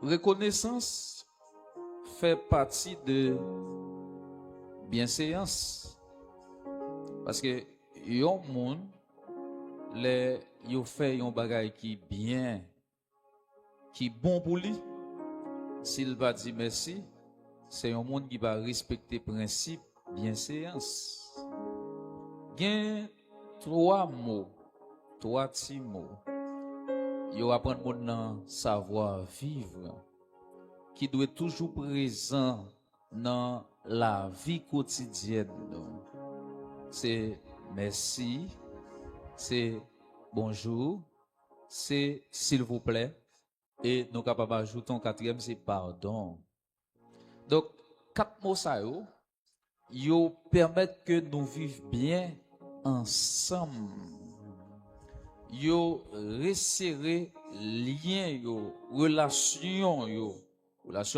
reconnaissance fait partie de bienséance. Parce que yon monde les yo fait yon bagay qui bien, qui bon pour lui. S'il va dire merci, c'est un monde qui va respecter principe bienséance. Gen trois mots, trois petits mots. Yo apprendre monde nan savoir vivre qui doit être toujours présent dans la vie quotidienne. C'est merci, c'est bonjour, c'est s'il vous plaît, et nous capables d'ajouter un quatrième, c'est pardon. Donc, quatre mots ça yo permettent que nous vivions bien ensemble. Yo resserrer lien yo, relation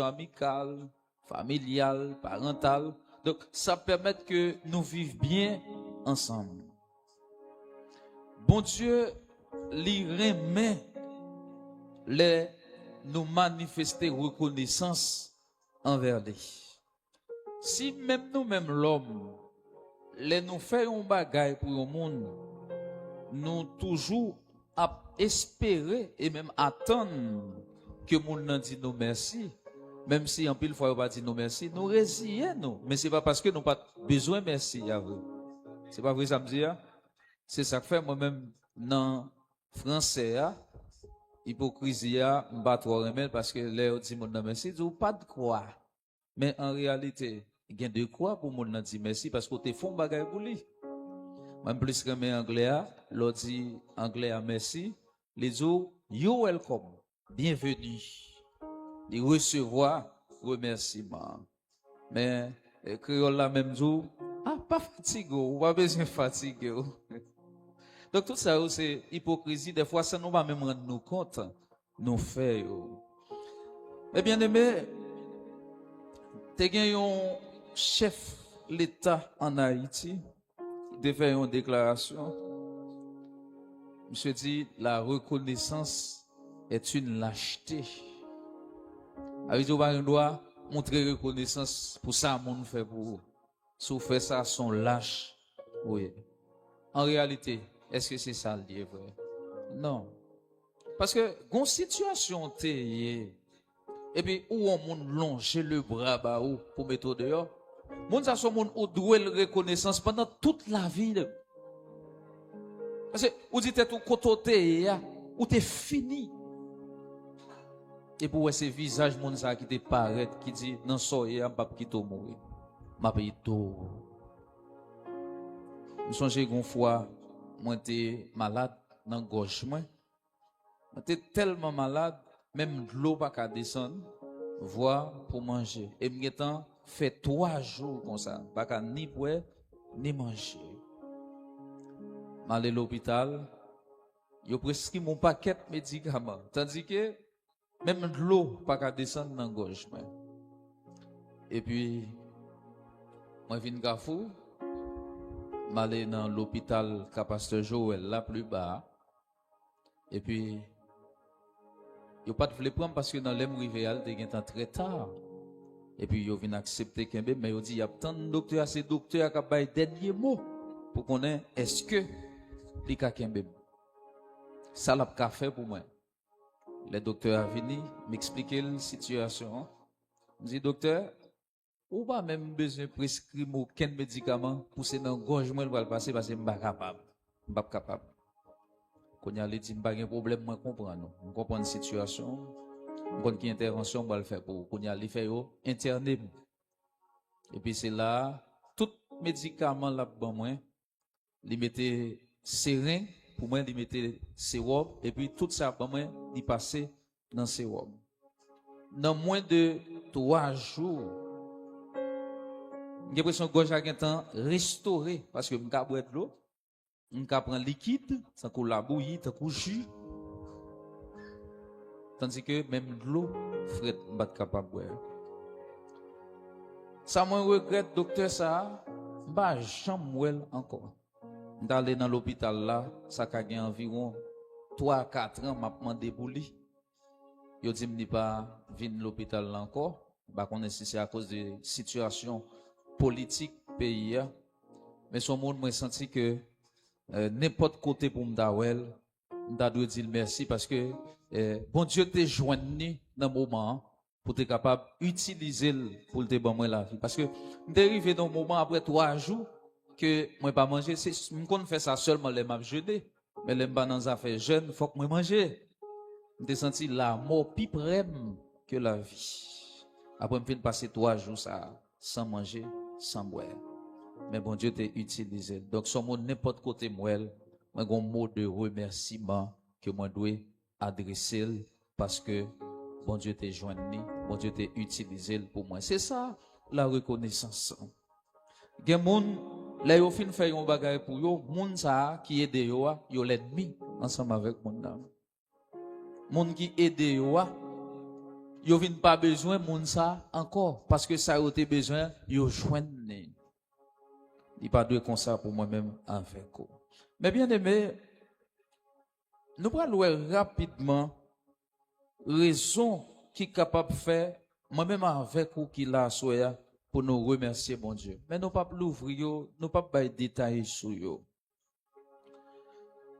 amicale, familiale, parentale. Donc, ça permet que nous vivions bien ensemble. Bon Dieu, li remet les nous manifester reconnaissance envers lui. Si même nous-mêmes l'homme, les nous faisons un bagay pour le monde, nous toujours à espérer et même attendre que le monde dise nous merci. Même si en pile fois on va dire nous merci, nous résilions nous. Mais c'est pas parce que nous pas besoin merci à vous. C'est pas vrai ça me dit. C'est ça que fait moi-même dans français hypocrisie m'pas trop remettre parce que les dit monde merci, dit pas de quoi. Mais en réalité, il y a de quoi pour monde dire merci parce que tu font bagay pour lui. Même plus que mes anglais, l'autre dit anglais merci, les dit you welcome, bienvenue. De recevoir remerciement. Mais créole la même jour, pas fatigué, ou pas besoin de fatiguer. Donc tout ça c'est hypocrisie, des fois ça nous va même rendre nous compte, nous faisons. Eh bien aimé, t'es gagné un chef l'État en Haïti, de faire une déclaration. Monsieur dit la reconnaissance est une lâcheté. Avec vous, on doit montrer reconnaissance pour ça, mon fait pour vous. Si vous faites ça, son lâche. Oui. En réalité, est-ce que c'est ça le vrai? Non. Parce que, une situation et puis, où on monde longe le bras bas ou pour mettre dehors, mon ça son monde ou doit la reconnaissance pendant toute la vie. Parce que, vous dites tout côté, ou t'es fini. Et pour ces visages, mon ça qui te paraît, qui dit, non, soyez un pape qui t'a mouru. Ma paye tout. Je songe une fois, moi, j'étais malade dans la gorge. J'étais tellement malade, même de l'eau pas qu'à descendre, voir pour manger. Et m'étant fait 3 jours comme ça, pas qu'à ni boire, ni manger. M'allais à l'hôpital, ils prescrit mon paquet de médicaments. Tandis que, même de l'eau, pas qu'à descendre dans la gorge. Et puis, moi, je viens de Gafou, je suis dans l'hôpital Pasteur Joël, là plus bas. Et puis, je n'ai pas de prendre parce que dans l'âme rivière, il est très tard. Et puis, je viens accepter qu'un bébé, mais je dis, il y a tant de docteurs, ces docteurs qui ont des derniers mots pour qu'on ait, est-ce que, il y a qu'un bébé. Ça l'a fait pour moi. Le docteur a venu m'expliquer la situation. Je dis, docteur, ou pas même besoin de prescrire aucun médicament pour que dans le gorge, moi, le passer parce que je ne suis pas capable. Je ne suis pas capable. Quand il y a dit, je n'ai pas de problème, je comprends. Je comprends la situation. Je comprends quelle intervention je vais faire pour qu'on y a fait interner. Et puis c'est là, tout médicament là pour moi, il mettait sérin, pour moi, il mettait sérum, et puis tout ça pour moi, il passait dans sérum. Dans moins de 3 jours, j'ai l'impression que gorge a temps restauré parce que je peux boire de l'eau, je peux prendre liquide, ça coule la bouillie, ça coule jus. Tandis que même de l'eau, frais, je ne suis pas capable de boire. Ça me regrette, docteur, ça, je ne suis jamais encore. D'aller dans l'hôpital là, ça a environ 3-4 ans, m'a demandé pour lui. Il dit, pas venir l'hôpital là encore. Bah, qu'on est si c'est à cause de situation politique pays. Mais son monde, moi, senti que n'importe côté pour m'dawel, m'da doit dire merci parce que bon Dieu t'es joindni dans le moment pour être capable d'utiliser pour te bon la vie. Parce que m'dérivé dans le moment après 3 jours que moi pas manger, c'est m'con fait ça seulement les m'a jeûner, mais les m'pas dans affaire jeûne, faut que moi manger. M'te senti la mort plus près que la vie. Après me passer 3 jours ça sans manger, sans boire. Mais bon Dieu t'a utilisé. Donc, son mot n'importe côté moi, un mot de remerciement que moi dois adresser parce que bon Dieu t'a joint, bon Dieu t'a utilisé pour moi. C'est ça la reconnaissance. Gen moun là yo fin fait un bagage pour yo, moun ça qui aide yo, yo l'ennemi ensemble avec moun nan. Moun qui aide yo vinn pas besoin moun ça encore parce que ça yo te besoin yo joindre. Il pas de comme ça pour moi-même avec vous. Mais bien aimé, nous allons voir rapidement raison qui est capable de faire moi-même avec vous qui l'a soya pour nous remercier bon Dieu. Mais nous pas l'ouvrir, nous pas pas détailler sur yo.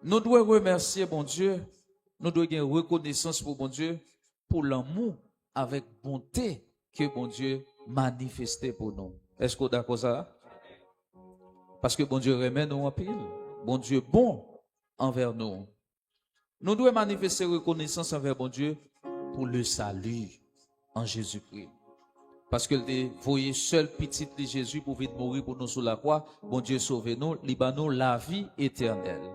Nous devons remercier bon Dieu, nous devons avoir reconnaissance pour bon Dieu pour l'amour avec bonté que bon Dieu manifesté pour nous. Est-ce que vous êtes d'accord ça? Parce que bon Dieu remet nous en pile. Bon Dieu bon envers nous. Nous devons manifester reconnaissance envers bon Dieu pour le salut en Jésus-Christ. Parce que le voyez seul petit de Jésus pour venir mourir pour nous sur la croix. Bon Dieu sauve nous, liba nous la vie éternelle.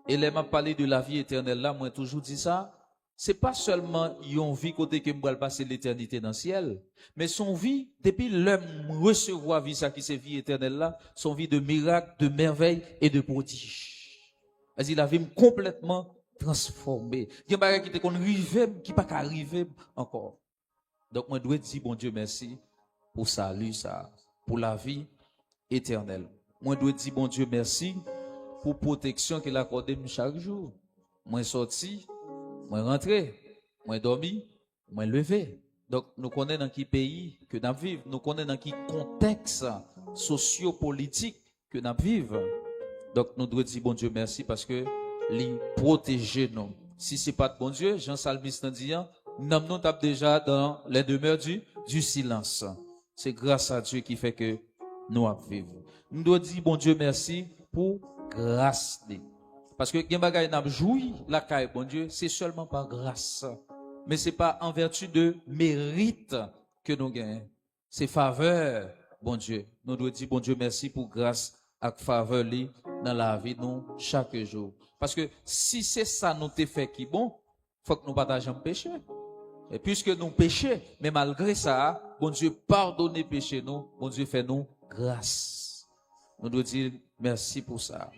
Et là, m'a parlé de la vie éternelle là, moi toujours dit ça. C'est pas seulement une vie côté que m'bral passer l'éternité dans le ciel, mais son vie depuis l'homme recevoir vie ça qui c'est vie éternelle là, son vie de miracle, de merveille et de prodige. C'est la vie complètement transformée. Il y a des choses qui te qu'on rive qui pas arriver encore. Donc moi dois dire bon Dieu merci pour salut ça, pour la vie éternelle. Moi dois dire bon Dieu merci pour protection qu'il accorde chaque jour. Moi sorti, moi rentré, moi dormi, moi levé. Donc nous connaissons dans quel pays que nous vivons, nous connaissons dans quel contexte socio-politique que nous vivons. Donc nous devons dire bon Dieu merci parce que il protège nous. Si c'est pas de bon Dieu, Jean Salmiste dit, nous sommes déjà dans les demeures du silence. C'est grâce à Dieu qui fait que nous vivons. Nous devons dire bon Dieu merci pour grâce. Parce que gen bagay n'a joui la caille bon Dieu, c'est seulement par grâce. Mais c'est pas en vertu de mérite que nous gagnons. C'est faveur, bon Dieu. Nous devons dire bon Dieu merci pour grâce et faveur li dans la vie nous chaque jour. Parce que si c'est ça nous te fait qui bon, faut que nous partageons le péché. Et puisque nous péchons, mais malgré ça, bon Dieu pardonne péché nous, bon Dieu fait nous grâce. Nous devons dire merci pour ça.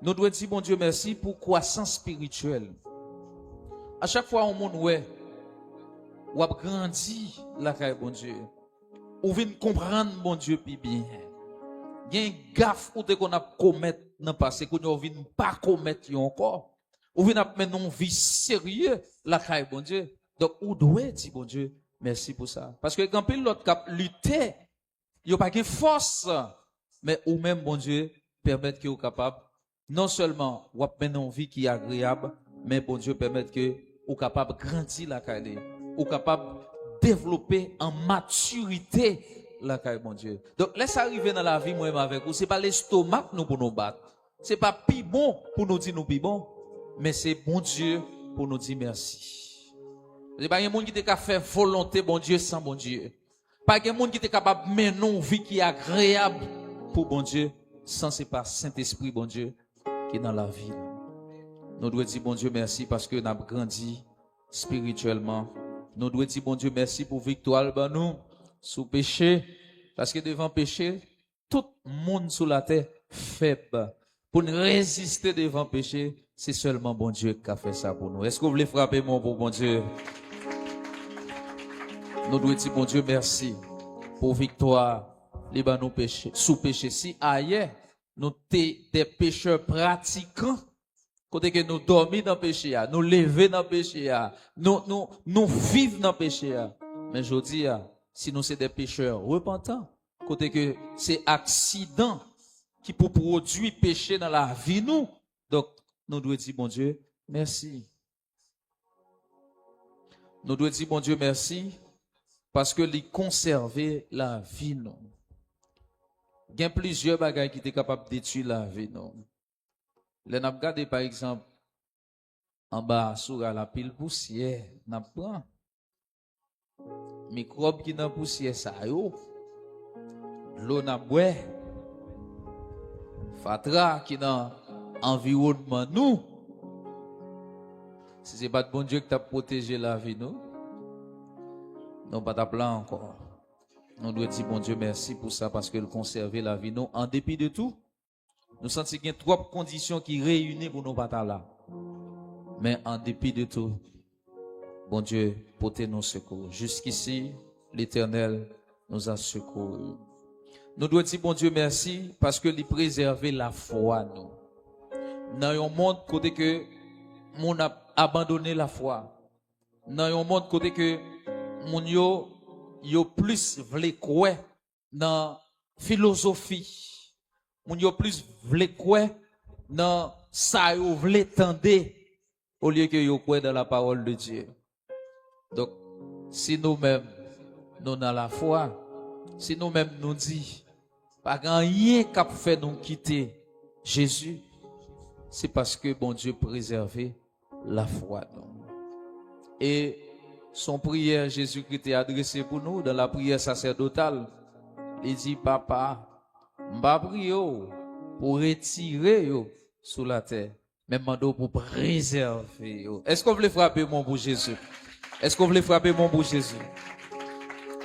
Nous devons dire, bon Dieu, merci pour croissance spirituelle. À chaque fois, on monde ou a grandi la caille, bon Dieu. Ou vient comprendre, bon Dieu, puis bien. Il y a une gaffe ou qu'on a commettre dans le passé, qu'on ne vient pas commettre encore. Ou vient mettre une vie sérieuse la caille, bon Dieu. Donc, ou doit dire, bon Dieu, merci pour ça. Parce que quand l'autre cap lutter, il n'y a pas de force, mais ou même, bon Dieu, permettre qu'il soit capable. Non seulement ou mener une vie qui est agréable, mais bon Dieu permettre que ou capable de grandir la caille, ou capable de développer en maturité la caille, bon Dieu. Donc laisse arriver dans la vie moi avec vous, c'est pas l'estomac nous pour nous battre. C'est pas pi bon pour nous dire nous pi bon, mais c'est bon Dieu pour nous dire merci. C'est pas un monde qui te capable faire volonté bon Dieu sans bon Dieu. Pas un monde qui te capable mener une vie qui est agréable pour bon Dieu sans c'est pas Saint-Esprit bon Dieu qui est dans la vie. Nous devons dire bon Dieu merci parce que nous avons grandi spirituellement. Nous devons dire bon Dieu merci pour victoire ben nous sous péché parce que devant péché tout le monde sur la terre faible. Pour nous résister devant péché, c'est seulement bon Dieu qui a fait ça pour nous. Est-ce que vous voulez frapper mon pour bon Dieu? Nous devons dire bon Dieu merci pour victoire libre nous péché sous péché si ailleurs nous des pécheurs pratiquants Côté que nous dormons dans le péché, nous lever dans le péché, nous vivons dans le péché. Mais je dis, si nous sommes des pécheurs repentants, côté que c'est accident qui peut produire péché dans la vie nous. Donc, nous devons dire, bon Dieu, merci. Nous devons dire, bon Dieu, merci, parce que il conserver la vie nous. Il y a plusieurs bagages qui étaient capables de détruire la vie nous. Les n'a regardé par exemple en bas sur la pile poussière, n'a prend microbe qui dans poussière ça yo. L'eau n'a boire. Fatra qui dans environnement nous. Si c'est pas de bon Dieu qui t'a protégé la vie nous. Non pas ta plan encore. On doit dire bon Dieu merci pour ça parce que le conserver la vie nous en dépit de tout. Nous sentons qu'il y a trois conditions qui réunissent pour nous pas là. Mais en dépit de tout, bon Dieu, portez nos secours. Jusqu'ici, l'Éternel nous a secourus. Nous devons dire bon Dieu merci parce que il préserve la foi nous. Dans un monde côté que mon a abandonné la foi. Dans un monde côté que mon yo plus vle quoi dans philosophie. Moun yo plus vle quoi dans ça yo vle tendre au lieu que yo quoi dans la parole de Dieu. Donc si nous-mêmes nous dans la foi, si nous-mêmes nous dit pas rien qu'a fait nous quitter Jésus, c'est parce que bon Dieu préservé la foi nous. Et son prière Jésus-Christ est adressé pour nous dans la prière sacerdotale. Il dit papa m'a prié pour retirer sous la terre, mais mando pour préserver. Est-ce qu'on voulait frapper mon beau Jésus? Est-ce qu'on voulait frapper mon beau Jésus?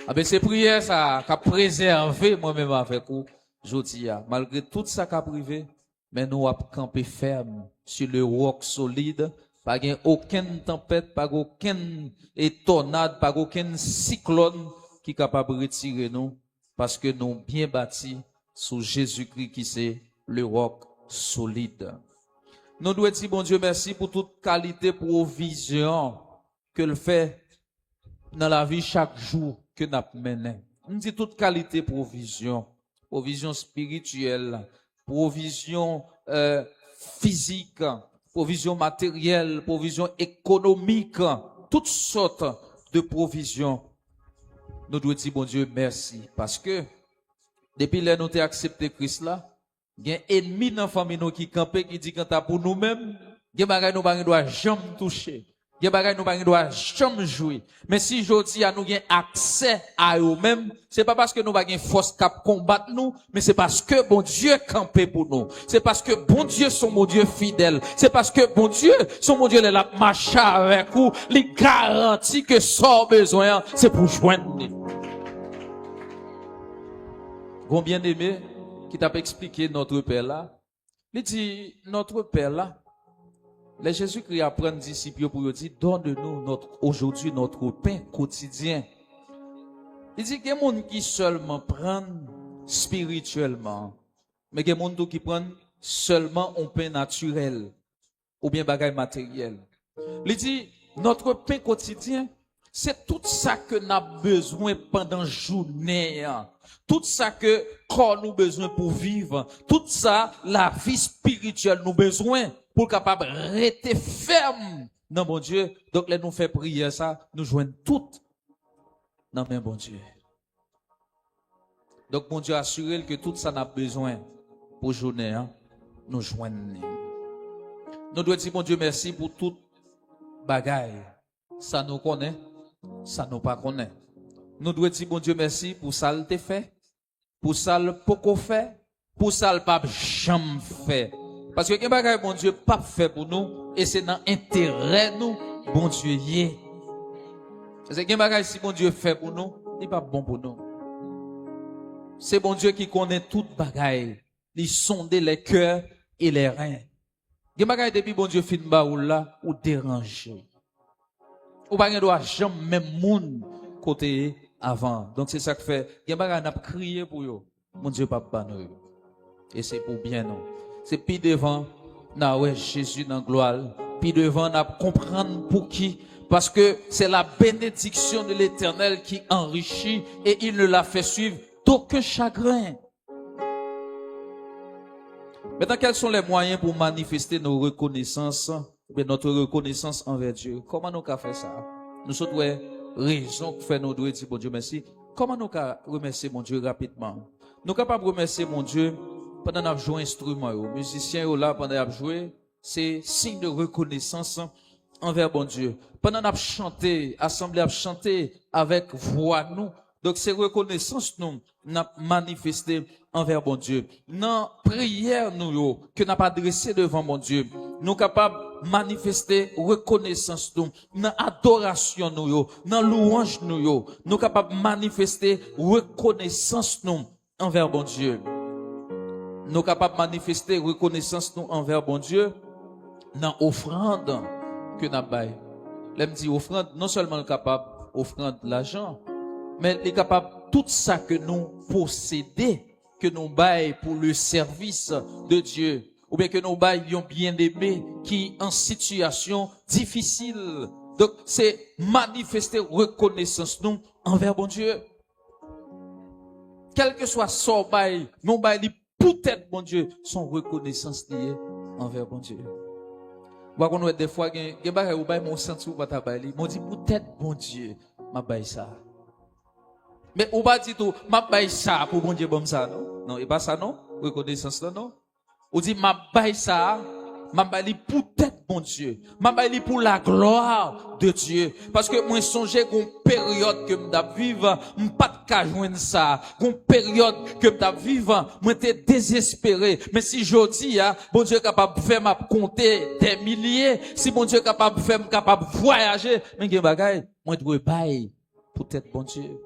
Ah ben c'est prière ça qu'a préservé moi-même avec vous. Jodi malgré tout ça qu'a privé, mais nous avons campé ferme sur le roc solide, pas gain aucune tempête, pas aucune tornade, pas aucun cyclone qui est capable de retirer nous parce que nous bien bâtis sous Jésus-Christ qui c'est le roc solide. Nous devons dire bon Dieu merci pour toute qualité provision que le fait dans la vie chaque jour que nous menons. Nous dit toute qualité provision spirituelle, provision physique, provision matérielle, provision économique, toutes sortes de provisions. Nous devons dire bon Dieu merci parce que depuis que nous avons accepté Christ là, il y a un ennemi dans la famille qui campe qui dit quand pour nous-mêmes, il y a des choses nous doit jamais toucher. Il y a des choses nous doit jamais jouer. Mais si aujourd'hui nous avons accès à eux-mêmes, c'est pas parce que nous avons force cap combattre nous, mais c'est parce que bon Dieu campe pour nous. C'est parce que bon Dieu son mon Dieu fidèle. C'est parce que bon Dieu son mon Dieu la marche avec vous, il garantit que sans besoin, c'est pour joindre nous. Bon bien-aimé, qui t'a expliqué notre Père là, il dit, notre Père là, les Jésus-Christ apprend disciples pour dire, donne-nous aujourd'hui notre pain quotidien. Il dit, qu'il y a des gens qui seulement prennent spirituellement, mais il y a des gens qui prennent seulement un pain naturel, ou bien bagaille matériel. Il dit, notre pain quotidien, c'est tout ça que nous avons besoin pendant la journée. Tout ça que corps nous besoin pour vivre. Tout ça, la vie spirituelle nous besoin pour capable rester ferme dans bon Dieu. Donc, là, nous fait prier ça, nous joignons toutes dans le bon Dieu. Donc, bon Dieu assure que tout ça n'a besoin pour journée, nous joignons. Nous devons dire, bon Dieu, merci pour toute bagaille. Ça nous connaît, ça nous pas connaît. Nous devons dire, bon Dieu, merci pour ça le fait, pour ça le poco fait, pour ça le pas jamais fait. Parce que, quelque bon Dieu, pas fait pour nous, et c'est dans intérêt nous, bon Dieu, y est. C'est que, si bon Dieu fait pour nous, il n'est pas bon pour nous. C'est bon Dieu qui connaît toute bagaille. Il sonde les cœurs et les reins. Il y a depuis bon Dieu fin baoul là, ou déranger. Ou pas doit jamais même monde côté avant. Donc c'est ça que fait. Il y a n'a crié pour yo. Mon Dieu papa nous. Et c'est pour bien nous. C'est puis devant Na ouais Jésus dans gloire. Puis devant n'a comprendre pour qui, parce que c'est la bénédiction de l'Éternel qui enrichit et il ne la fait suivre d'aucun chagrin. Maintenant, quels sont les moyens pour manifester nos reconnaissances, notre reconnaissance envers Dieu? Comment nous avons fait ça? Nous sommes raison pour faire nos doigts dire bon Dieu merci. Comment nous avons remercier mon Dieu rapidement? Nous sommes capables de remercier mon Dieu pendant qu'on joue un instrument. Les musiciens là pendant qu'ils jouent, c'est signe de reconnaissance envers bon Dieu. Pendant qu'on chanté, assemblée à chanter avec voix nous. Donc c'est reconnaissance nous n'a manifesté envers bon Dieu. Dans prière nous que n'a pas adressé devant mon Dieu, nous capables manifester reconnaissance nous, dans adoration nous, dans louange nous capables manifester reconnaissance nous envers bon Dieu. Nous capables manifester reconnaissance nous envers bon Dieu dans offrande que n'a bail. L'aime dit offrande non seulement capable offrande l'argent, mais il est capable tout ça que nous possédons, que nous baillons pour le service de Dieu, ou bien que nous baillons bien-aimés qui en situation difficile. Donc c'est manifester reconnaissance nous envers bon Dieu. Quel que soit son bail, nous baillons peut-être bon Dieu, son reconnaissance liée envers bon Dieu. Vous des fois, il bail ou bail mon senti ou pas ta bail, m'ont dit peut-être bon Dieu, m'a bail ça. Mais ou pas dit tout, m'a bail ça pour bon Dieu bon ça non? Non, et pas ça non? Reconnaissance là non? Ou dit m'a bail ça, m'a bail peut-être bon Dieu. M'a bail pour la gloire de Dieu parce que moi songer une période que m'ta vivre, m'pas de joindre ça. Une période que m'ta vivre, moi t'es désespéré. Mais si jodi bon Dieu capable de faire m'a compter des milliers, si bon Dieu capable de faire capable voyager, mais gen bagay, moi dois bail peut-être bon Dieu.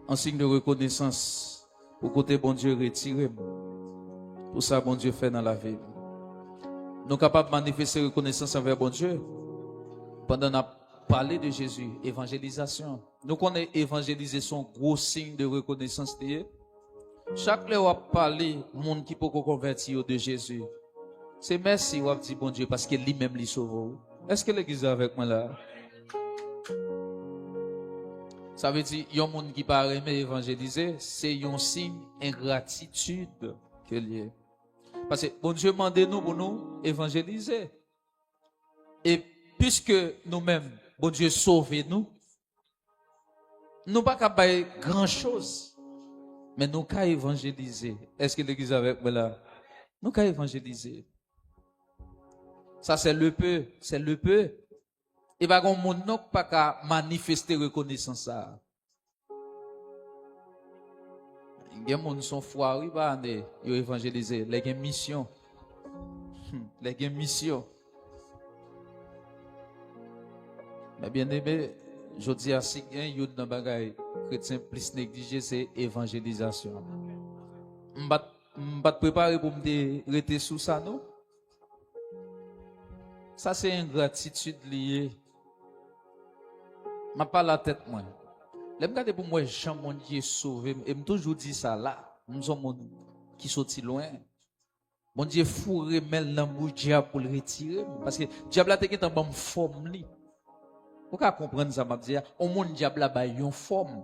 En signe de reconnaissance, pour côté bon Dieu retiré. Pour ça, bon Dieu fait dans la vie. Nous sommes capables de manifester reconnaissance envers bon Dieu. Pendant qu'on a parlé de Jésus, évangélisation. Nous connaissons évangéliser son gros signe de reconnaissance. Chaque fois qu'on a parlé, le monde qui peut convertir de Jésus, c'est merci qu'on a dit bon Dieu parce que lui-même lui sauve. Est-ce que l'église est avec moi là? Ça veut dire, il y a un monde qui pas aimer évangéliser, c'est un signe d'ingratitude que lié. Parce que bon Dieu demande nous pour nous évangéliser. Et puisque nous-mêmes, bon Dieu sauve nous, nous pas capable grand chose, mais nous qu'à évangéliser. Est-ce que l'église est avec moi là? Nous qu'à évangéliser. Ça c'est le peu, c'est le peu. Et pas qu'on monde non pas qu'à manifester reconnaissance ça. Les gens sont foirés par ils évangéliser, les gens mission. Les gens mission. Mais bien aimé, je dis à si un yon dans bagay chrétien plus négligé c'est évangélisation. M'bat préparer pour me rester sous ça non? Ça c'est une gratitude liée. M'a pas la tête moi. L'aime garder pour moi Jean mon Dieu sauvé et me toujours dit ça là. Nous sommes qui sorti loin. Mon Dieu fourré mêle dans bouche diable pour le retirer parce que diable là t'es en bonne forme li. Vous pouvez comprendre ça m'a dire au monde diable là ba yon forme.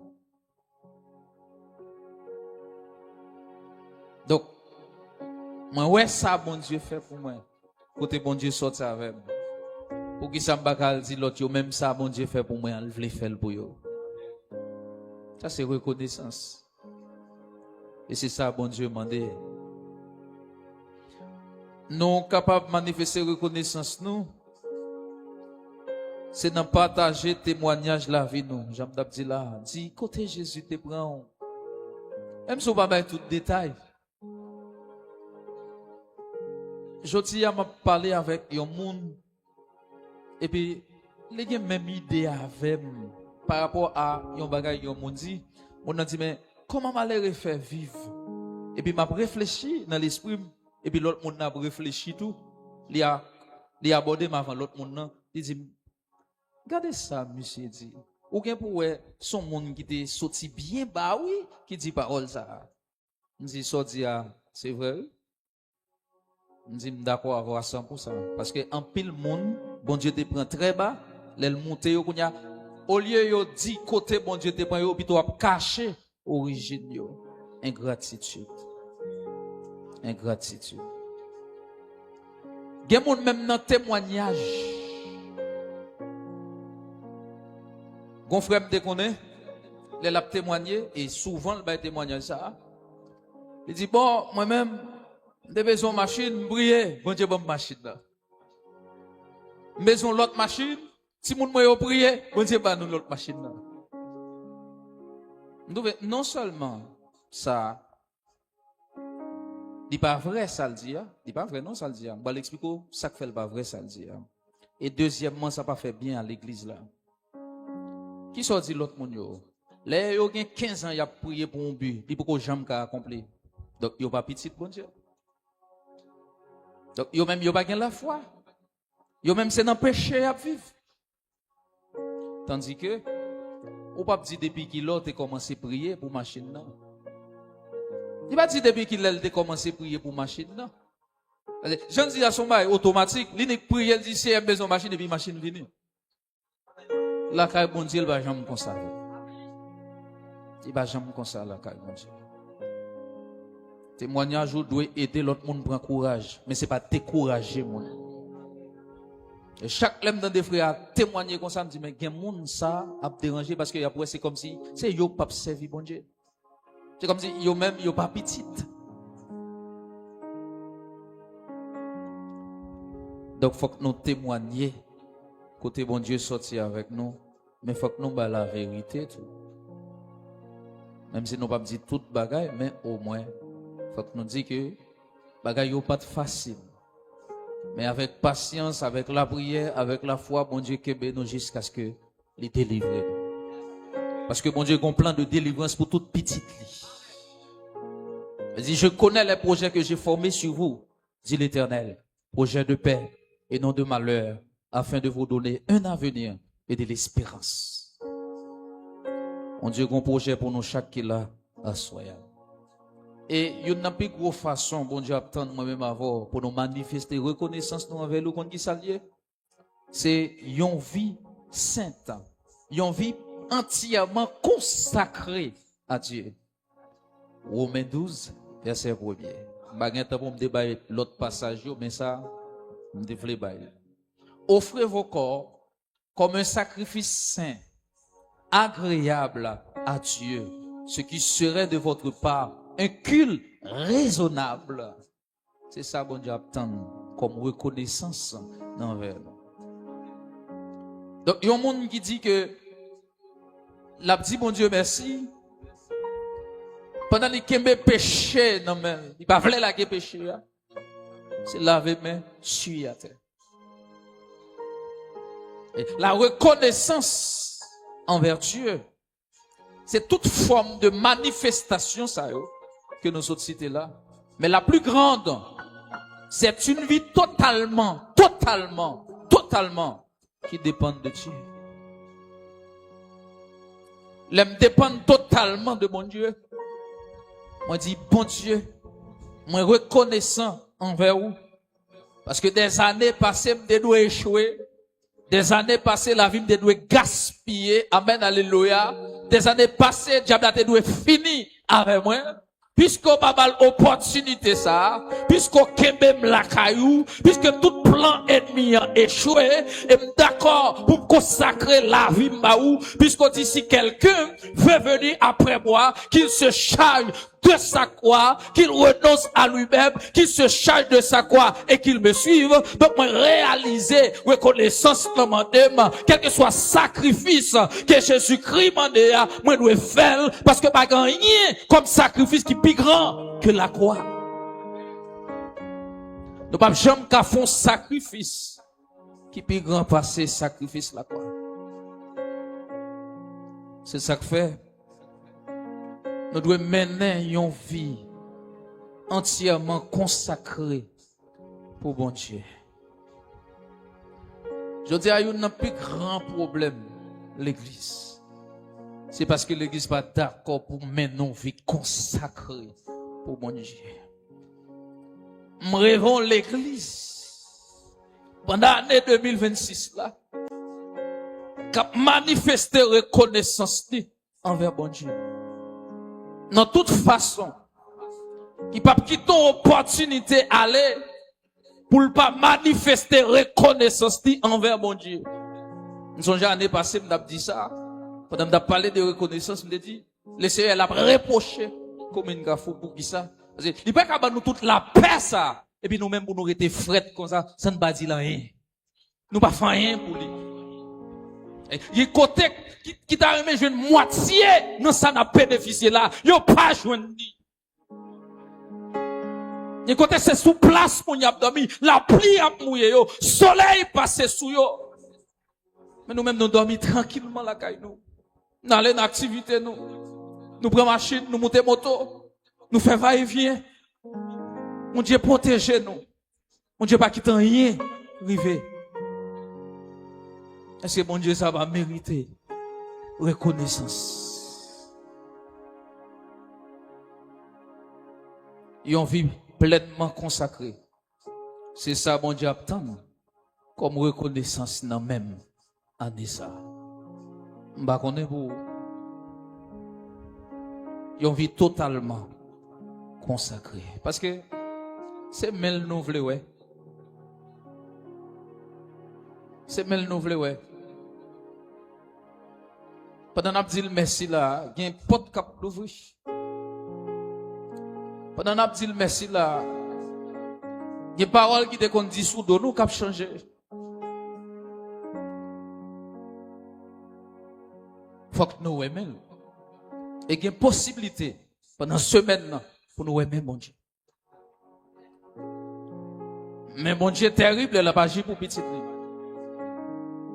Donc moi ouais ça bon Dieu fait pour moi. Côté bon Dieu sorti avec moi. Pour qui ça m'bakal dit l'autre yo même ça bon Dieu fait pour moi, il veut faire pour yo. Ça c'est reconnaissance. Et c'est ça bon Dieu mandé. Nous capables de manifester reconnaissance nous. C'est dans partager témoignage la vie nous. J'aime dit là, dit côté Jésus te prend. Même si on va pas tout détail. Jodi a m'a parlé avec un monde et puis les gens même idée avec par rapport à yon bagay yon monde dit on a dit mais comment m'aller faire vivre et puis m'a réfléchi dans l'esprit et puis l'autre monde n'a réfléchi tout il a abordé avant l'autre monde il dit regardez ça monsieur dit ou bien pour son monde qui était sorti bien bah oui qui dit parole ça me dit sorti c'est vrai Je suis d'accord avec 100%. Parce que en pile monde, bon Dieu te prend très bas, l'elle monte au lieu de dire côté bon Dieu te prend yo, puis tu as caché origine yo. Ingratitude. Ingratitude. Il y a des gens même dans témoignage. Gon frère me connaît, il a témoigné et souvent il va témoigner ça. Il dit bon, moi-même j'ai besoin de machine, briller, bon Dieu bonne machine là. Besoin l'autre machine, si moun moi prier, bon Dieu ba nous l'autre machine là. Non seulement ça dit pas vrai ça le dit, dit pas vrai non ça le dit. On va l'expliquer ça que fait pas vrai ça le dit. Et deuxièmement ça pas fait bien à l'église là. Qui soit dit l'autre monde yo? Là yo gen 15 ans y a prié pour un but, il pour jamais ka accompli. Donc yo pas petit bon Dieu. Donc yo même yo pas gen la foi. Yo même c'est dans péché à vivre. Tandis que ou pas dit depuis qu'il a commencé à prier pour machine non. Il pas dit depuis qu'il a commencé à prier pour machine non. Je dis à son bail automatique, il prie, il dit c'est besoin machine et puis machine vient. La caille bon Dieu, il va jamais comme ça. Il va jamais comme ça la caille bon Dieu. Témoignage doit aider l'autre monde prendre courage, mais c'est pas décourager mon. Et chaque l'homme dans des frères témoigner comme ça me dit mais gen monde ça a dérangé parce que après c'est comme si c'est yo pas servi bon Dieu. C'est comme si yo même yo pas petit. Donc faut que nous témoignions côté bon Dieu sorti avec nous, mais faut que nous ba la vérité tout. Même si nous pas dit toute bagaille, mais au moins faut que nous dit que bagaille yo pas facile. Mais avec patience, avec la prière, avec la foi, bon Dieu kebe nous jusqu'à ce que les délivrer. Parce que bon Dieu a un plan de délivrance pour toute petite vie. Il dit, je connais les projets que j'ai formés sur vous, dit l'Éternel, projets de paix et non de malheur, afin de vous donner un avenir et de l'espérance. Bon Dieu a un projet pour nous chaque qui l'a à soya. Et il y a une plus grosse façon, bon Dieu, attendre moi-même avant pour nous manifester reconnaissance nous envers nous, qu'on qui s'allie. C'est une vie sainte, une vie entièrement consacrée à Dieu. Romains 12, verset 1er. Je ne vais pas me débattre l'autre passage, mais ça, je me déballe. Offrez vos corps comme un sacrifice saint, agréable à Dieu, ce qui serait de votre part un culte raisonnable. C'est ça, bon Dieu, attend comme reconnaissance envers nous. Donc, il y a un monde qui dit que l'a dit, bon Dieu, merci. Pendant qu'il y a péché, non, mais il ne va pas la péché. C'est laver main sur la terre. Et la reconnaissance envers Dieu, c'est toute forme de manifestation, ça, que nous autres cités là. Mais la plus grande, c'est une vie totalement qui dépend de Dieu. L'aime dépend totalement de mon Dieu. Moi dis, bon Dieu, moi reconnaissant envers vous. Parce que des années passées, je dois échouer. Des années passées, la vie me doit gaspiller. Amen, alléluia. Des années passées, diable doit finir avec moi. Puisqu'on pas mal opportunité ça, puisqu'on kembe la caillou, puisque tout plan ennemi a échoué, et d'accord pour consacrer la vie maou, puisqu'on dit si quelqu'un veut venir après moi, qu'il se charge de sa croix, qu'il renonce à lui-même, qu'il se charge de sa croix et qu'il me suive. Donc, moi, réaliser reconnaissance dans mon âme, quel que soit sacrifice que Jésus-Christ m'a dit, moi, je dois faire, parce que pas rien comme sacrifice qui est plus grand que la croix. Nous pas jamais qu'à faire un sacrifice qui est plus grand passer sacrifice la croix. C'est ça que fait. Nous devons mener une vie entièrement consacrée pour bon Dieu. Je dis à vous, un plus grand problème, l'église. C'est parce que l'église n'est pas d'accord pour mener une vie consacrée pour bon Dieu. me rêvons l'église pendant l'année 2026 là, qui a manifesté reconnaissance envers bon Dieu. Dans toute façon, qui pas quitter opportunité aller pour ne pas manifester reconnaissance envers bon Dieu. Nous sommes l'année passée, nous avons dit ça. Pendant que nous parlé de reconnaissance, nous avons dit, le Seigneur l'a reproché comme une gaffe pour qui ça. Parce que, il peut pas nous toute la paix ça. Et puis nous-mêmes, pour nous rester fret comme ça ne va dire rien. Nous pas faire rien pour lui. Il y a côté qui t'a remis une moitié, nous ça n'a bénéficié là. Yo pas joindre. Il y a côté c'est sous place pour y a dormi, la pluie a mouillé yo, soleil passé sous yo. Mais nous-mêmes nous dormons tranquillement la caille nous. Nous allons dans l'activité nous. Nous prenons machine, nous montons moto, nous faisons va-et-vient. Mon Dieu protège nous. Mon Dieu pas quitter rien river. Est-ce que mon Dieu ça va mériter reconnaissance? Ils ont vie pleinement consacrée. C'est ça mon Dieu attend comme reconnaissance dans même année ça. M'ba connaît pour ils ont vie totalement consacrée parce que c'est mel nous vle ouais. C'est mel nous vle ouais. Pendant qu'on dit merci là, il y a un pot cap d'ouvrir. Pendant qu'on dit merci là, il y a une parole qui te dit sous nous cap changer. Faut que nous aimions. Et il y a une possibilité pendant ce semaine pour nous aimer mon Dieu. Mais mon Dieu est terrible, il n'a pas agi pour petit.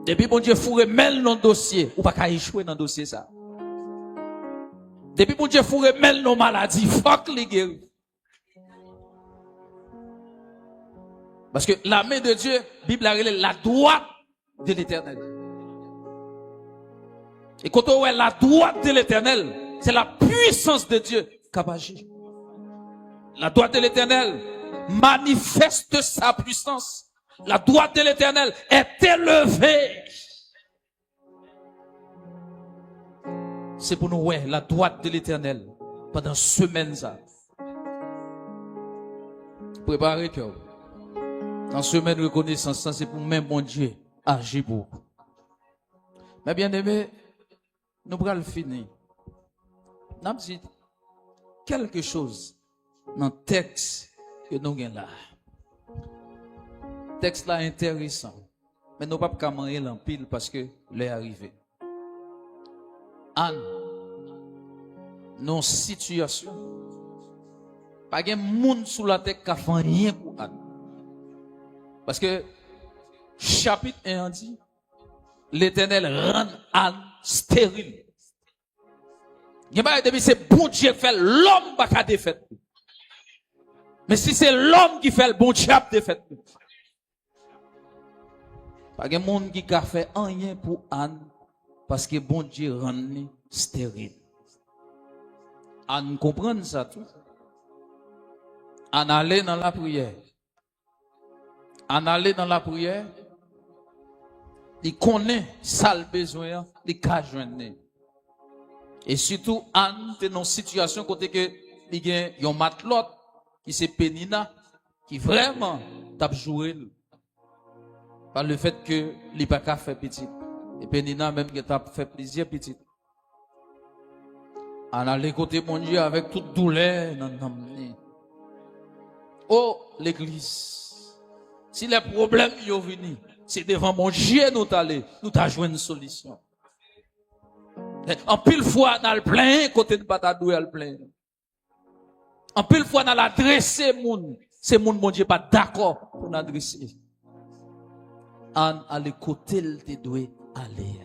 Depuis mon Dieu fourre mêle dans le dossier, ou pas qu'à échouer dans le dossier ça. Depuis mon Dieu fourre mêle dans maladie, faut que les guérir. Parce que la main de Dieu, Bible a relé la droite de l'Éternel. Et quand on voit la droite de l'Éternel, c'est la puissance de Dieu qui agit. La droite de l'Éternel manifeste sa puissance. La droite de l'Éternel est élevée. C'est pour nous, ouais, la droite de l'Éternel pendant semaine ça. Préparez que dans semaine reconnaissance, ça c'est pour même mon Dieu agir beaucoup. Mais bien aimé, nous allons finir. Nous avons dit quelque chose dans le texte que nous avons là. Le texte là est intéressant. Mais nous ne pouvons pas manger l'empile parce que l'est arrivé. Anne, nos situations, pas de monde sous la tête qui a fait rien pour Anne. Parce que chapitre 1 dit, l'Éternel rend Anne stérile. C'est bon Dieu qui fait l'homme qui a défait. Mais si c'est l'homme qui fait le bon Dieu qui a défait. Pas de monde qui a fait rien pour Anne parce que bon Dieu rend stérile. Anne comprend ça tout. Anne allait dans la prière. Anne allait dans la prière. Il connaît ça le besoin, il a joindre. Et surtout, Anne est dans une situation côté que il y a un matelot qui c'est Pénina qui vraiment tape joué par le fait que il pas qu'à faire petit. Et Pénina même qui tape fait plaisir petit. Anne allait côté mon Dieu avec toute douleur dans l'âme. Oh l'église, si les problèmes y ont venu, c'est devant mon Dieu nous t'aller, nous t'a joué une solution. En pile fois, dans le plein, côté de Batadou, dans le plein. En pile fois, dans l'adresser, c'est mon Dieu pas d'accord pour l'adresser. Anne, à l'écouter, il te doit aller.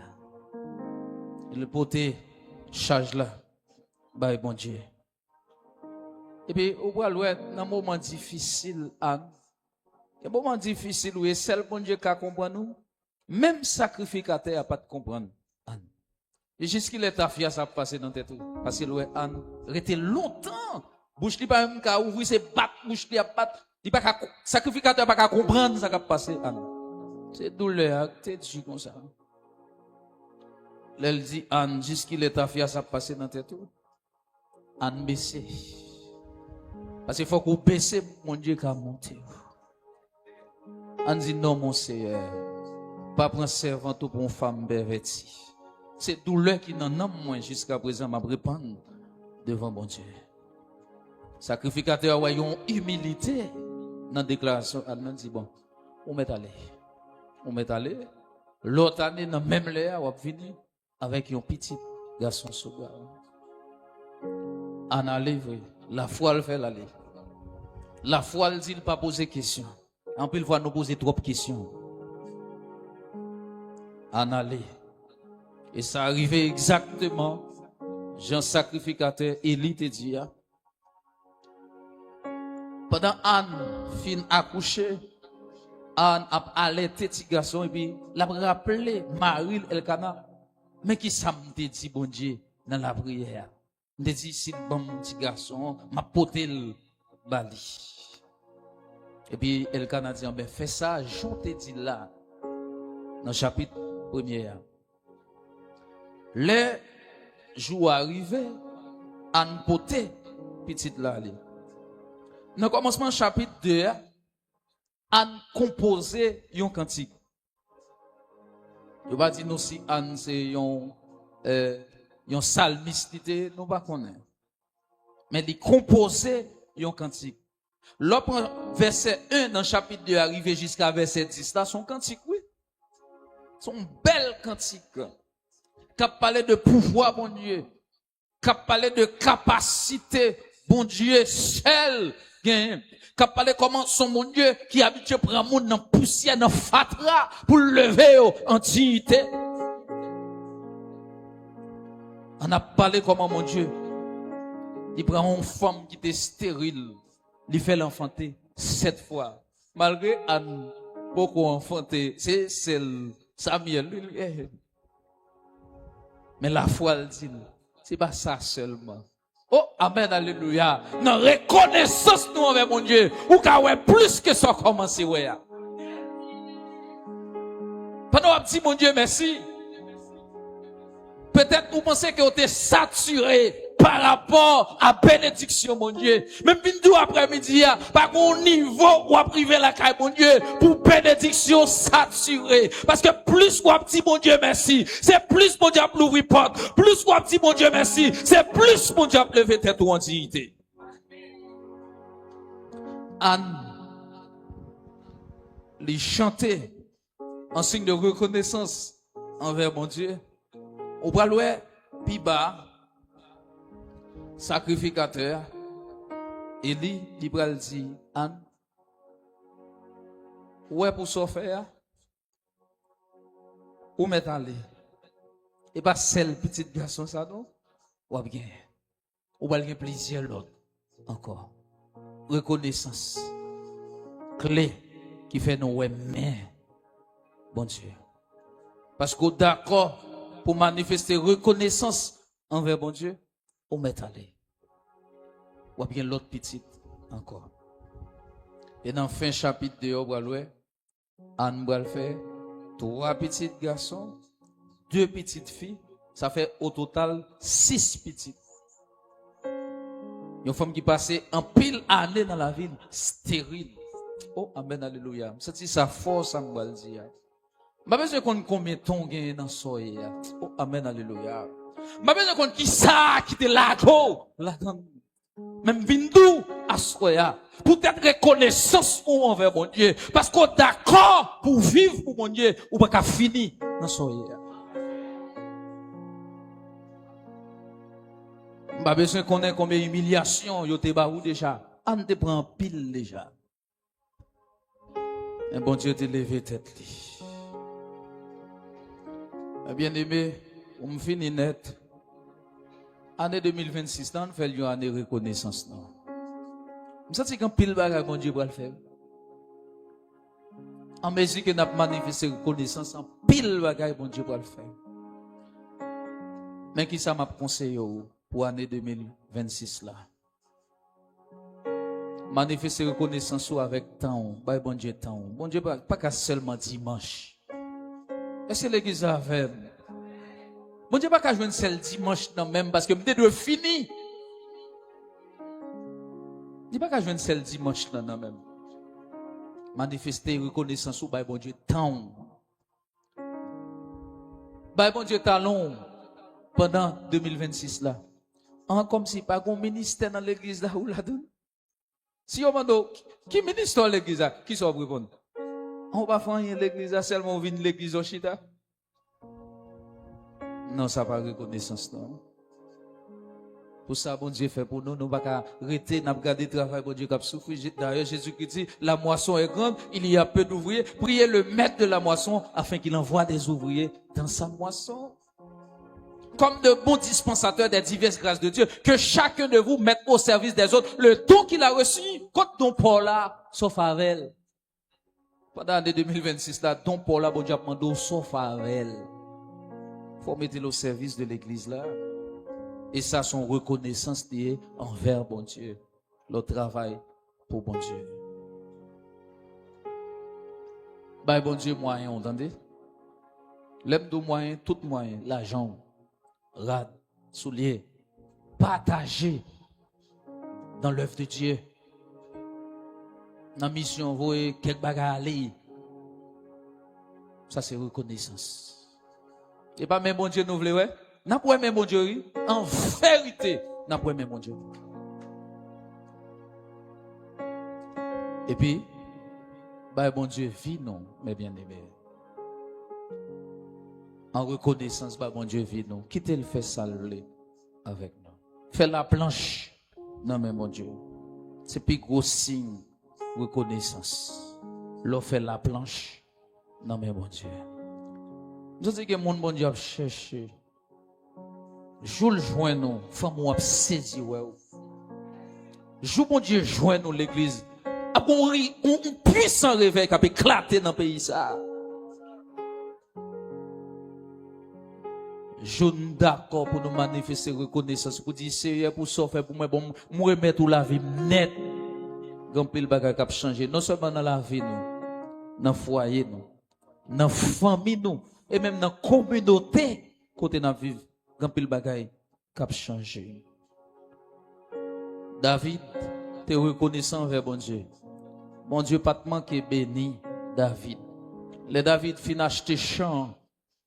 Il peut charge là, bah, bon Dieu. Et puis, au bout dans un moment difficile, Anne, un moment difficile où seul bon Dieu qui comprend nous, même sacrificateur n'a pas de comprendre. Et jusqu'il est affaire ça passer dans tête parce que Anne restait longtemps bouche li pas même ka ouvrir ses bat bouche li a bat Il pas sacrificateur pas comprendre ça qui passé. C'est douleur, c'est dit comme ça. Elle dit Anne, jusqu'il est affaire ça passé dans tête tout. Anne baisser. Parce qu'il faut qu'on baisse mon Dieu qui a monté. Anne dit non mon Seigneur, pas prendre servant pour une femme pervertie. C'est douleur qui n'en a moins jusqu'à présent m'a répandre devant mon Dieu. Sacrificateur a une humilité dans la déclaration. Anne dit bon, on met aller. On met aller. L'autre année dans même l'air on va venir avec un petit garçon sogar. En aller, la foi elle fait l'aller. La foi elle dit il pas poser question. En plus, il faut nous poser trop de questions. En aller. Et ça arrivait exactement. Jean sacrificateur, Élie te dit. Pendant Anne fin accouché, Anne a allaité petit garçon et puis l'a rappelé Marie Elkana. Mais qui ça me dit bon Dieu dans la prière? Me dit si le bon petit garçon m'a porté le bali. Et puis Elkana dit ben fais ça, je te dis là dans le chapitre 1er. Les jours arrivés, Anne porté petite là. Dans le commencement chapitre 2, Anne composé un cantique. Je ne vais pas dire nous si Anne c'est un psalmiste, nous pas connaître. Mais il composé un cantique. L'autre verset 1 dans le chapitre 2 arrivé jusqu'à verset 10 là, son cantique, oui. Son bel cantique. Qui parle de pouvoir, bon Dieu. Qui parle de capacité, bon Dieu, seul. Qui parle comment son bon Dieu qui habitué prendre monde dans poussière, dans fatra pour lever en dignité. On a parlé comment mon Dieu, il prend une femme qui était stérile, il fait l'enfanter 7 fois. Malgré Anne, beaucoup enfanté, c'est celle Samuel. Mais la foi, elle dit, c'est pas ça seulement. Oh, amen, alléluia. Non, reconnaissance nous envers mon Dieu. Ou qu'à ouais plus que ça commencer, ouais. Pendant que dit mon Dieu, merci. Peut-être vous pensez que vous êtes saturé par rapport à bénédiction, mon Dieu. Même bindu après-midi, par un niveau où à priver la caille, mon Dieu, pour bénédiction saturée. Parce que plus vous dit mon Dieu merci, c'est plus mon Dieu a l'ouvrir porte. Plus vous dit mon Dieu merci, c'est plus mon Dieu a lever tête ou en dignité. Anne, les chanter en signe de reconnaissance envers mon Dieu. Au bras l'ouest, puis bas, sacrificateur, Élie, il bral dit, Anne, ouais pour ça faire, ou mettre aller. Et pas celle petite garçon ça non, ou bien, ou bien plaisir l'autre, encore. Reconnaissance, clé, qui fait nous ouais, mais, bon Dieu. Parce que d'accord, pour manifester reconnaissance envers bon Dieu, on met aller. Ou bien l'autre petite encore. Et dans fin chapitre 2, on va voir, Anne va faire 3 petits garçons, 2 petites filles, ça fait au total 6 petites. Une femme qui passait en pile année dans la ville, stérile. Oh, amen, alléluia. C'est sa force, on va le dire. Je besoin qu'on combien de temps gagne dans soye. Oh amen alléluia. Je besoin qu'on qui ça qui te lago là même vindou à soya pour être reconnaissance envers mon Dieu parce qu'on d'accord pour vivre pour mon Dieu ou pas qu'à finir dans soye. Je besoin qu'on ait combien d'humiliation yo te ba ou déjà. On te prend pile déjà. Et bon Dieu te lever tête li. Bien aimé, on me finit net. Année 2026, on fait une année de reconnaissance. Je sens qu'un pile bagage, mon Dieu, va le faire. En mesure que nous avons manifesté reconnaissance, un pile bagage, mon Dieu, va le faire. Mais qui ça m'a conseillé pour l'année 2026 là? Manifester reconnaissance avec temps. Bah, bon Dieu, temps. Bon Dieu, pas qu'à seulement dimanche. Est-ce que l'église a fait? Bon Dieu, pas qu'à jouer seul dimanche, non, même, parce que peut-être de fini. Dis pas qu'à jouer seul dimanche, non, même. Manifester reconnaissance ou bah, bon Dieu, temps. Bah, bon Dieu, talon. Pendant 2026 là. Comme si pas un ministère dans l'église là ou là-dedans. Si on demande, qui ministre dans l'église là? Qui sont répondre? On va faire rien l'église là, seulement on vient de l'église au Chita. Non, ça pas reconnaissance, non. Pour ça, bon Dieu fait pour nous, nous ne pouvons pas arrêter, nous regarder le travail, bon Dieu qui a souffert. D'ailleurs, Jésus-Christ dit, la moisson est grande, il y a peu d'ouvriers. Priez le maître de la moisson afin qu'il envoie des ouvriers dans sa moisson. Comme de bons dispensateurs des diverses grâces de Dieu, que chacun de vous mette au service des autres le don qu'il a reçu, contre don Paul là, sauf avec. Pendant l'année 2026 là, don Paul là, bon Dieu a demandé sauf avec. Faut mettre au service de l'église là. Et ça, son reconnaissance liée envers bon Dieu. Le travail pour bon Dieu. Bah, bon Dieu, moyen, entendez? L'hebdo moyen, tout moyen, l'argent, rad, soulier, partager dans l'œuvre de Dieu. Dans la mission, vous voyez, quelques bagages aller. Ça, c'est reconnaissance. Et pas même bon Dieu nous voulons, ouais? N'a pas même bon Dieu, en vérité, n'a pas même bon Dieu. Et puis, bah bon Dieu, vit non, mes bien-aimés. En reconnaissance, bah bon Dieu, vit non. Quittez le fait saluer avec nous. Fais la planche, non, mais mon Dieu. C'est plus gros signe, reconnaissance. L'on fait la planche, non, mais mon Dieu. Je dis que mon bon Dieu a cherché. Je le joins nous, femme ou a saisi ouais. Je bon Dieu joint nous l'église. A un puissant réveil qui a éclaté dans le pays ça. Je suis d'accord pour nous manifester reconnaissance pour dire Seigneur pour ça faire pour moi bon me remettre la vie net. Grand pile bagage qui a changé non seulement dans la vie nous, dans le foyer nous, dans la famille nous et même dans la communauté côté nous vivre. Grand pile bagay cap changé. David, t'es reconnaissant vers bon Dieu. Bon Dieu pas te manquer béni David. Les David fin acheter champ,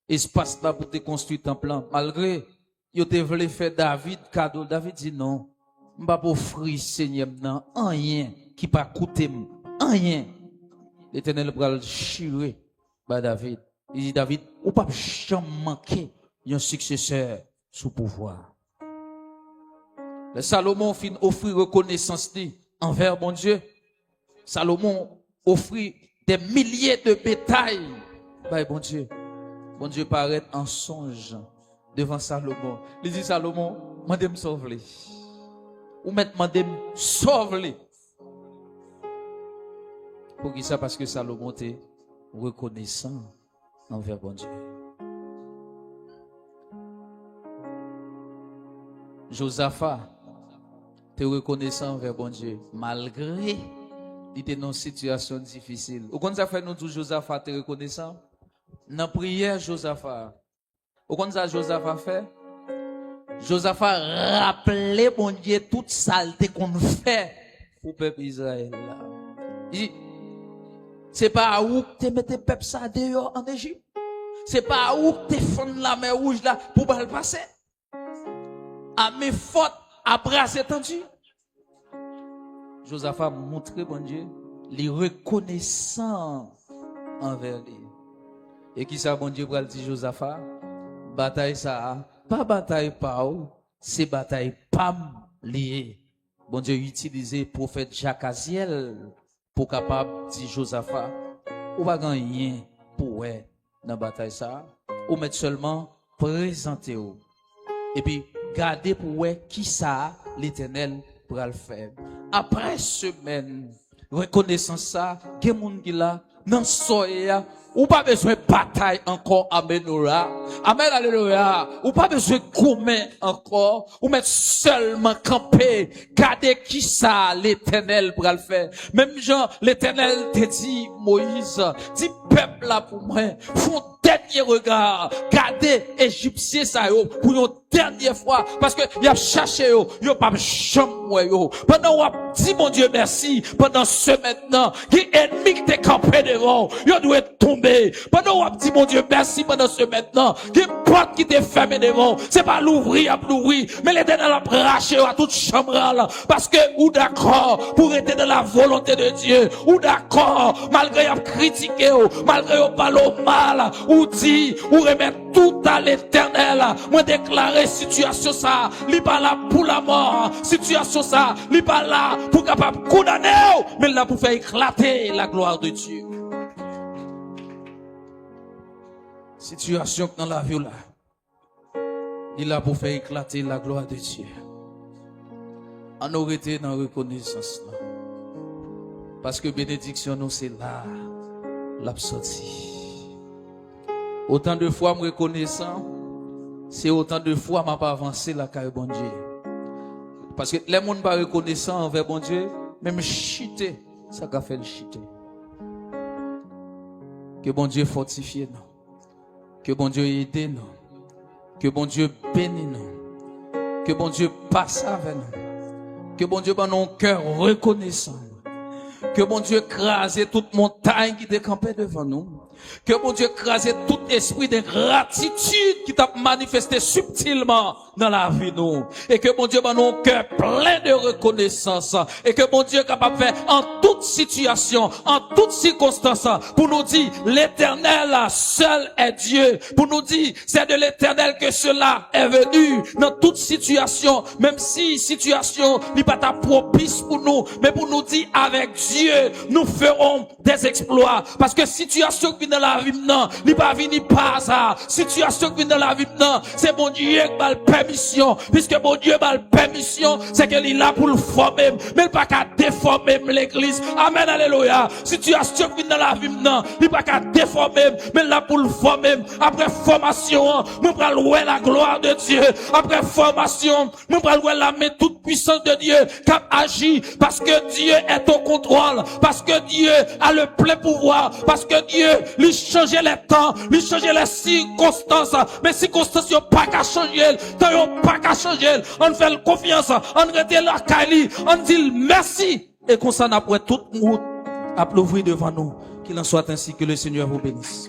espace là pour te construire un plan. Malgré yo te voulait faire David cadeau, David dit non. M'pa pas offrir Seigneur nan rien qui pas coûter rien. L'Éternel va chirer par David. Il dit David, ou pas jamais manquer un successeur sous pouvoir. Le Salomon fin offrir reconnaissance envers bon Dieu. Salomon offrit des milliers de bétail. Bah, bon Dieu paraît en songe devant Salomon. Il dit Salomon, mandez me sauver. Ou maintenant mandez me sauver. Pour qui ça? Parce que Salomon était reconnaissant envers bon Dieu. Josaphat te reconnaissant envers bon Dieu malgré il était dans une situation difficile. Au contraire, ça fait nous tous Josaphat te reconnaissant. Dans prière Josaphat. Au contraire, Josaphat fait. Josaphat rappelait bon Dieu toute saleté qu'on fait pour le peuple Israël. Il dit, c'est pas où tu mets tes peuples ça dehors en Égypte. C'est pas où tu fais la mer rouge là pour pas le passer. À mes fautes, à bras étendus. Josaphat montré, bon Dieu, les reconnaissants envers lui. Et qui ça, bon Dieu, pour le dire Josaphat? Bataille ça, pas bataille pas ou, c'est bataille pam lié. Bon Dieu utilisé prophète Jacques Aziel pour capable dire Josaphat, ou pas gagner pour ouais dans bataille ça, ou mettre seulement présenter ou. Et puis garder pour ouais qui ça l'Éternel pour le faire. Après semaine reconnaissance ça, gen moun qui là dans soya Ou pas besoin de bataille encore, amen, amen, alléluia. Ou pas besoin de gourmet encore. Ou mettre seulement camper. Gardez qui ça, l'éternel pour le faire. Même genre, l'éternel te dit, Moïse, dit peuple là pour moi, font dernier regard. Gardez Égyptien ça yo, pour une dernière fois. Parce que y a cherché yo pas jamais yo. Pendant on dit mon Dieu merci, pendant ce maintenant, qui ennemi qui t'est campé devant, yo doit tomber. Pendant on dit mon Dieu merci, pendant ce maintenant, qui porte qui t'est fermé devant, c'est pas l'ouvrir à l'ouvrir, mais l'éternel a braché à toute chambre là. Parce que, ou d'accord, pour être dans la volonté de Dieu, ou d'accord, malgré y a critiqué, malgré y a parlé mal, ou dit, ou remettre tout à l'éternel, moi déclarer situation ça, li pas là pour la mort, situation ça, li pas là pour capable condamner, mais là pour faire éclater la gloire de Dieu. Situation dans la vie là, il est là pour faire éclater la gloire de Dieu. On aurait été dans la reconnaissance là. Parce que bénédiction nous c'est là, l'absorti. Autant de fois me reconnaissant, c'est autant de fois m'a pas avancé la carrière bon Dieu. Parce que les gens pas reconnaissant envers bon Dieu, même chiter, ça qu'a fait le chiter. Que bon Dieu fortifie nous. Que bon Dieu aide nous. Que bon Dieu bénisse nous. Que bon Dieu passe avec nous. Que bon Dieu dans nos cœurs reconnaissant. Que bon Dieu crase toute montagne qui décampait devant nous. Que bon Dieu crase tout esprit de gratitude qui t'a manifesté subtilement dans la vie nous. Et que bon Dieu dans nos cœurs plein de reconnaissance. Et que bon Dieu est capable de faire en toute situation, en toute circonstance, pour nous dire l'éternel seul est Dieu. Pour nous dire c'est de l'éternel que cela est venu dans toute situation. Même si situation n'est pas ta propice pour nous, mais pour nous dire avec Dieu, nous ferons des exploits. Parce que situation qui dans la vie non, il pas venir par ça. Situation qui dans la vie non, c'est bon Dieu qui a la permission. Puisque bon Dieu a la permission, c'est qu'il est là pour le former, mais il pas qu'à déformer l'église. Amen, alléluia. Situation qui dans la vie non, il pas qu'à déformer, mais là pour le former. Après formation, nous prenons louer la gloire de Dieu. Après formation, nous prenons louer la main toute puissance de Dieu qui agit parce que Dieu est au contrôle, parce que Dieu a le plein pouvoir, parce que Dieu lui changer les temps, lui changer les circonstances, mais circonstances n'ont pas qu'à changer, temps n'ont pas qu'à changer. On fait confiance, on rete la Kali, on dit merci et qu'on s'en après tout le monde à l'ouvrir devant nous. Qu'il en soit ainsi, que le Seigneur vous bénisse.